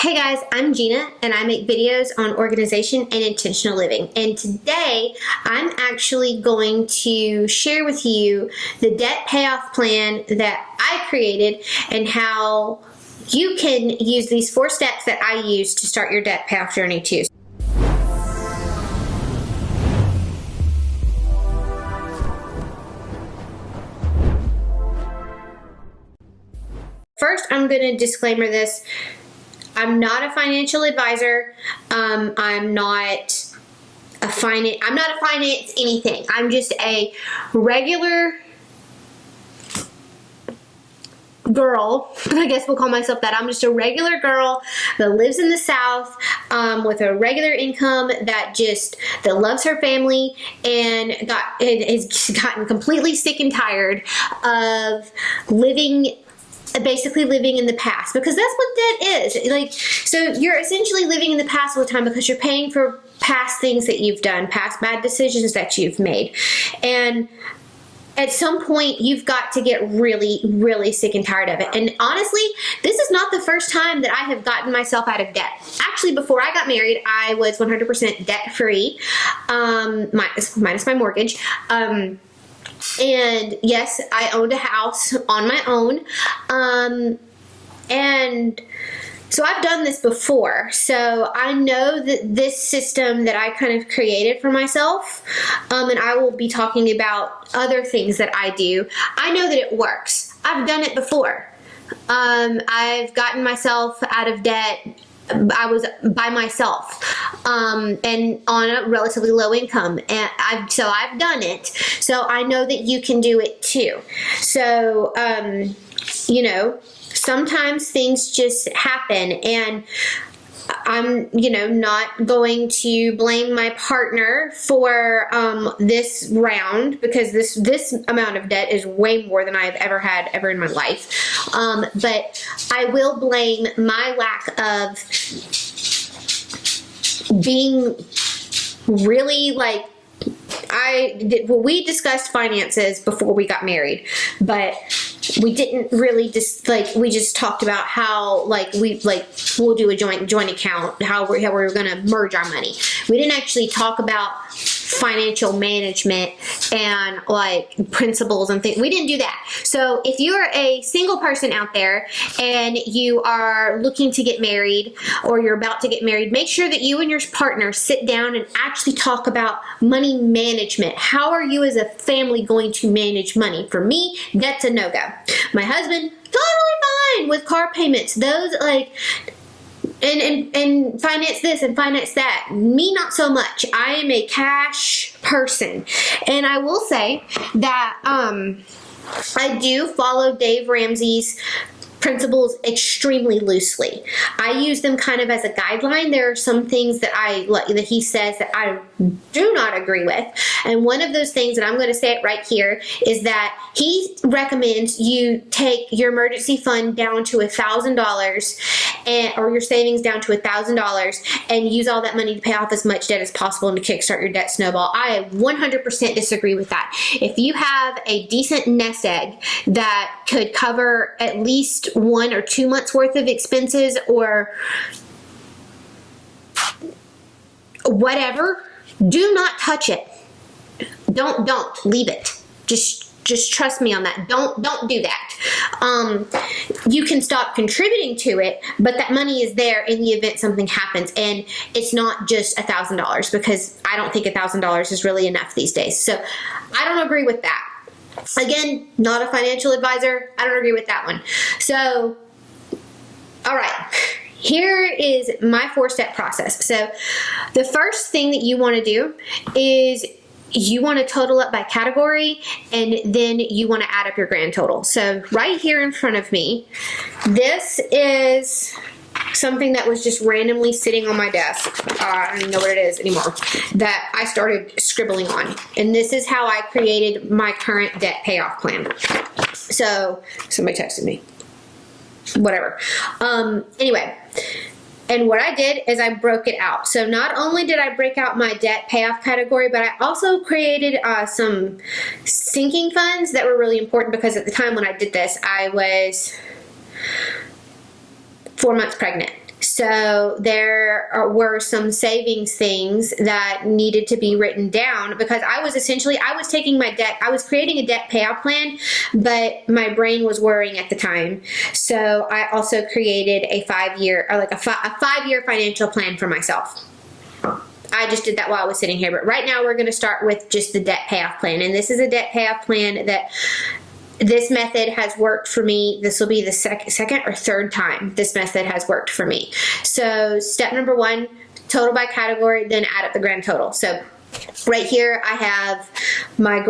Hey guys, I'm Gina and I make videos on organization and intentional living. And today I'm actually going to share with you the debt payoff plan that I created and how you can use these 4 steps that I use to start your debt payoff journey too. First, I'm going to disclaimer this. I'm not a financial advisor. I'm not a finance anything. I'm just a regular girl. I guess we'll call myself that. I'm just a regular girl that lives in the South with a regular income that loves her family and has gotten completely sick and tired of basically living in the past, because that's what debt is. So you're essentially living in the past all the time because you're paying for past things that you've done, past bad decisions that you've made. And at some point, you've got to get really, really sick and tired of it. And honestly, this is not the first time that I have gotten myself out of debt. Actually, before I got married, I was 100% debt-free, minus my mortgage. And yes, I owned a house on my own. And so I've done this before. So I know that this system that I kind of created for myself, and I will be talking about other things that I do. I know that it works. I've done it before. I've gotten myself out of debt. I was by myself and on a relatively low income, and I've done it, so I know that you can do it too. So sometimes things just happen, and I'm not going to blame my partner for this round, because this amount of debt is way more than I've ever had in my life. But I will blame my lack of being really we discussed finances before we got married, but we didn't really we just talked about how we'll do a joint account, how we're going to merge our money. We didn't actually talk about financial management and principles and things. We didn't do that. So if you're a single person out there and you are looking to get married, or you're about to get married, make sure that you and your partner sit down and actually talk about money management. How are you as a family going to manage money? For me, that's a no-go. My husband, totally fine with car payments. Those and finance this and finance that. Me, not so much. I am a cash person. And I will say that I do follow Dave Ramsey's principles extremely loosely. I use them kind of as a guideline. There are some things that that he says that I do not agree with. And one of those things, and I'm going to say it right here, is that he recommends you take your emergency fund down to $1,000 or your savings down to $1,000 and use all that money to pay off as much debt as possible and to kickstart your debt snowball. I 100% disagree with that. If you have a decent nest egg that could cover at least 1 or 2 months worth of expenses or whatever, do not touch it. Don't leave it. Just trust me on that. Don't do that. You can stop contributing to it, but that money is there in the event something happens, and it's not just $1,000, because I don't think $1,000 is really enough these days. So I don't agree with that. Again, not a financial advisor. I don't agree with that one. So, all right. Here is my 4-step process. So the first thing that you want to do is you want to total up by category, and then you want to add up your grand total. So right here in front of me, this is something that was just randomly sitting on my desk. I don't even know what it is anymore, that I started scribbling on. And this is how I created my current debt payoff plan. So somebody texted me. Whatever. Anyway. And what I did is I broke it out. So not only did I break out my debt payoff category, but I also created some sinking funds that were really important, because at the time when I did this, I was 4 months pregnant. So were some savings things that needed to be written down, because I was taking my debt, I was creating a debt payoff plan, but my brain was worrying at the time. So I also created a 5-year, or like a 5-year financial plan for myself. I just did that while I was sitting here. But right now we're going to start with just the debt payoff plan. And this is a debt payoff plan that this method has worked for me. This will be the second or third time this method has worked for me. So step number 1, total by category, then add up the grand total. So right here I have my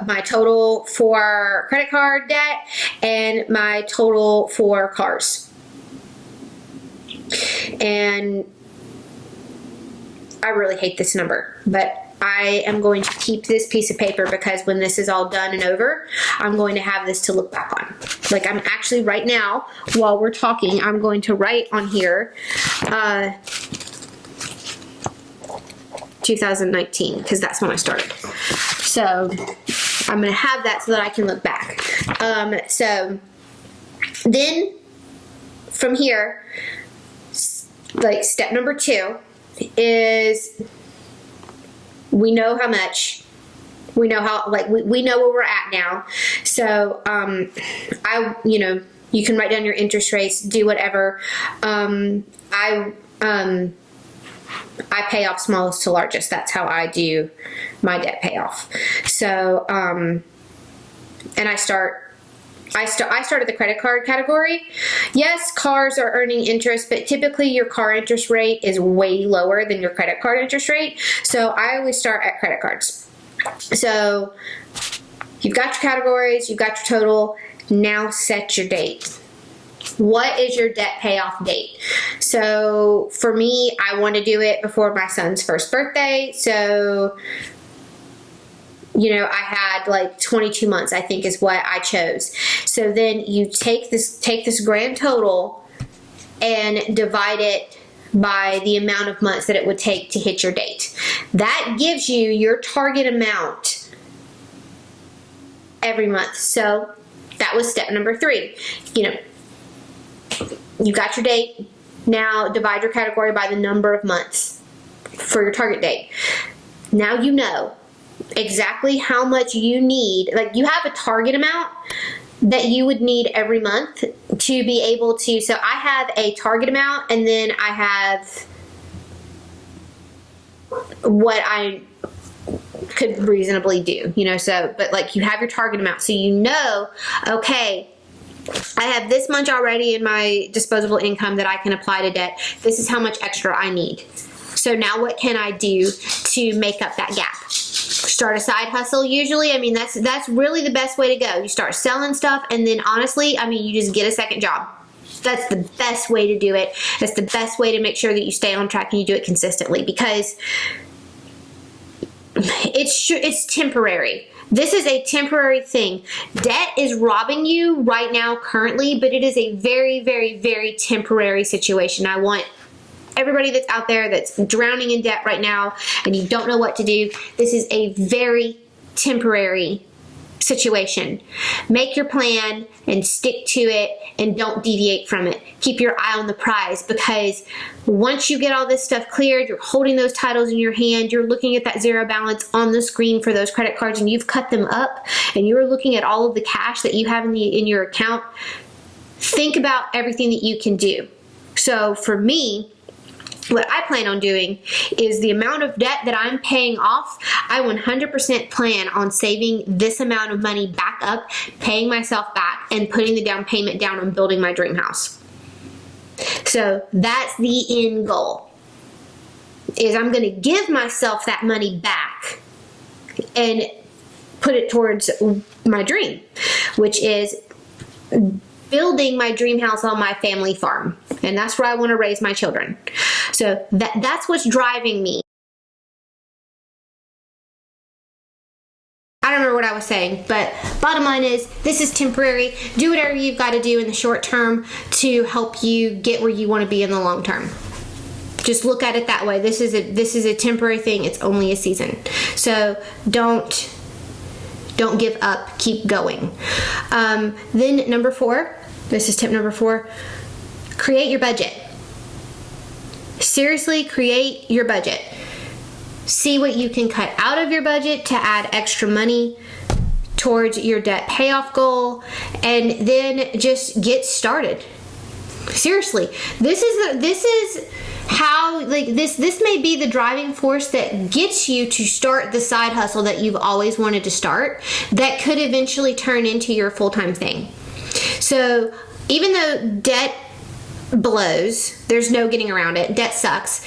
my total for credit card debt and my total for cars. And I really hate this number, but I am going to keep this piece of paper, because when this is all done and over, I'm going to have this to look back on. Like, I'm actually right now, while we're talking, I'm going to write on here 2019, because that's when I started. So I'm going to have that so that I can look back. So then from here, like, step number 2 is, we know how much, we know how, like, we know where we're at now. So, you can write down your interest rates, do whatever. I pay off smallest to largest. That's how I do my debt payoff. So, and I started the credit card category. Yes, cars are earning interest, but typically your car interest rate is way lower than your credit card interest rate. So I always start at credit cards. So you've got your categories, you've got your total. Now set your date. What is your debt payoff date? So for me, I want to do it before my son's first birthday. So I had like 22 months, I think, is what I chose. So then you take this grand total and divide it by the amount of months that it would take to hit your date. That gives you your target amount every month. So that was step number 3. You got your date. Now divide your category by the number of months for your target date. Now you know exactly how much you need. Like, you have a target amount that you would need every month to be able to, so I have a target amount, and then I have what I could reasonably do, so, but like, you have your target amount, so okay, I have this much already in my disposable income that I can apply to debt. This is how much extra I need. So now what can I do to make up that gap? Start a side hustle usually. I mean, that's really the best way to go. You start selling stuff, and then honestly, you just get a second job. That's the best way to do it. That's the best way to make sure that you stay on track and you do it consistently, because it's temporary. This is a temporary thing. Debt is robbing you right now currently, but it is a very, very, very temporary situation. I want everybody that's out there that's drowning in debt right now and you don't know what to do, this is a very temporary situation. Make your plan and stick to it, and don't deviate from it. Keep your eye on the prize, because once you get all this stuff cleared, you're holding those titles in your hand, you're looking at that zero balance on the screen for those credit cards, and you've cut them up, and you're looking at all of the cash that you have in your account. Think about everything that you can do. So for me, what I plan on doing is the amount of debt that I'm paying off, I 100% plan on saving this amount of money back up, paying myself back, and putting the down payment down on building my dream house. So that's the end goal, is I'm going to give myself that money back and put it towards my dream, which is building my dream house on my family farm. And that's where I want to raise my children. So that's what's driving me. I don't remember what I was saying, but bottom line is, this is temporary. Do whatever you've got to do in the short term to help you get where you want to be in the long term. Just look at it that way. This is a temporary thing. It's only a season. So don't give up. Keep going. Then number 4, this is tip number 4, create your budget. Seriously, create your budget. See what you can cut out of your budget to add extra money towards your debt payoff goal, and then just get started. Seriously, this is how, like, this may be the driving force that gets you to start the side hustle that you've always wanted to start, that could eventually turn into your full-time thing. So even though debt blows, there's no getting around it, debt sucks.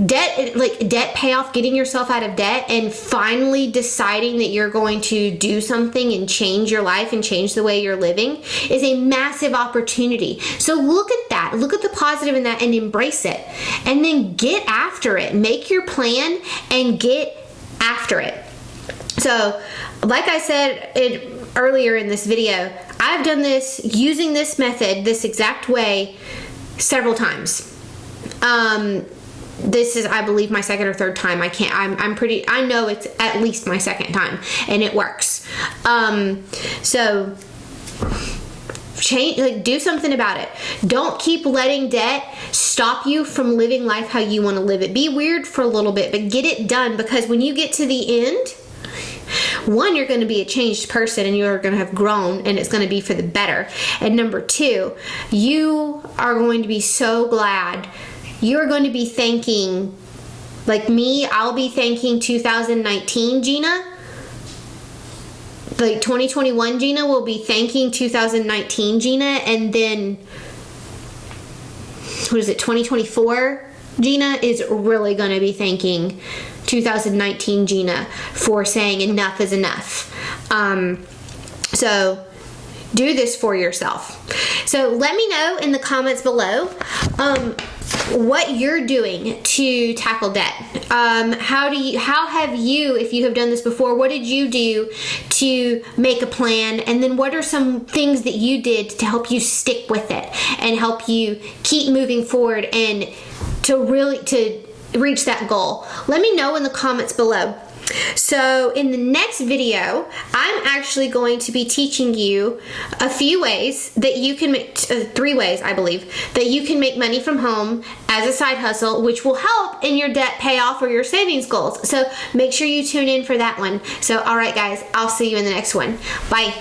Debt payoff, getting yourself out of debt and finally deciding that you're going to do something and change your life and change the way you're living is a massive opportunity. So look at that. Look at the positive in that and embrace it. And then get after it. Make your plan and get after it. So, like I said earlier in this video, I've done this using this method, this exact way, several times. This is, I believe, my second or third time. I know it's at least my second time, and it works. So change, do something about it. Don't keep letting debt stop you from living life how you want to live it. Be weird for a little bit, but get it done, because when you get to the end, one, you're going to be a changed person and you're going to have grown, and it's going to be for the better. And number two, you are going to be so glad. You're going to be thanking, like me, I'll be thanking 2019 Gina. Like 2021 Gina will be thanking 2019 Gina, and then, 2024 Gina is really going to be thanking 2019 Gina for saying enough is enough. So do this for yourself. So let me know in the comments below what you're doing to tackle debt. How have you, if you have done this before, what did you do to make a plan? And then what are some things that you did to help you stick with it and help you keep moving forward and to reach that goal? Let me know in the comments below. So in the next video, I'm actually going to be teaching you a few ways that you can make, 3 ways, I believe, that you can make money from home as a side hustle, which will help in your debt payoff or your savings goals. So make sure you tune in for that one. So, all right, guys, I'll see you in the next one. Bye.